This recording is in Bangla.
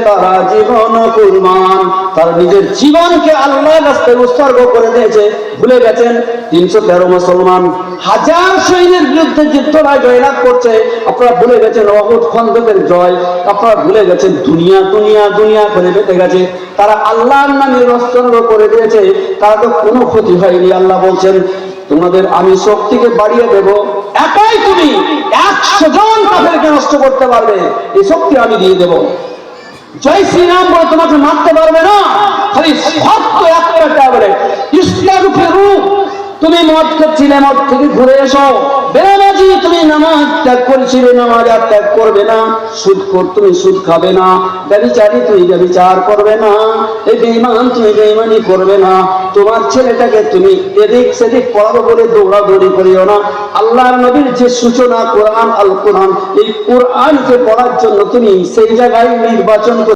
তারা জীবন কুরবান, তারা নিজের জীবনকে আল্লাহর রাস্তায় উৎসর্গ করে দিয়েছে। ভুলে গেছেন 313 মুসলমান হাজার সৈন্যের বিরুদ্ধে যুদ্ধরা জয়লাভ করছে। আপনারা ভুলে গেছেন উহুদ খন্দকের জয়। আপনারা ভুলে গেছেন দুনিয়া দুনিয়া দুনিয়া করে বেঁচে গেছে। তারা আল্লাহর নামে উৎসর্গ করে দিয়েছে, তারা তো কোনো ক্ষতি হয়নি। আল্লাহ বলছেন তোমাদের আমি শক্তিকে বাড়িয়ে দেব, একাই তুমি 100 জন কাফেরকে নষ্ট করতে পারবে, এই শক্তি আমি দিয়ে দেব। জয় শ্রীরাম বলে তোমাকে মারতে পারবে না, খালি শক্ত একটা বলে ইসলাম ফেরু। তুমি মদ খাচ্ছিলে, মদ থেকে ঘুরে এসো। বেনামাজি, তুমি নামাজ ত্যাগ করেছিলে, নামাজ আর ত্যাগ করবে না। সুদখোর, তুমি সুদ খাবে না। ব্যভিচারী, তুমি ব্যভিচার করবে না। এই বেঈমান, তুমি বেঈমানি করবে না। তোমার ছেলেটাকে তুমি এদিক সেদিক পড়াবো বলে দৌড়াদৌড়ি করিও না। আল্লাহর নবীর যে সূচনা কোরআন, আল কোরআন, এই কোরআনকে পড়ার জন্য তুমি সেই জায়গায় নির্বাচন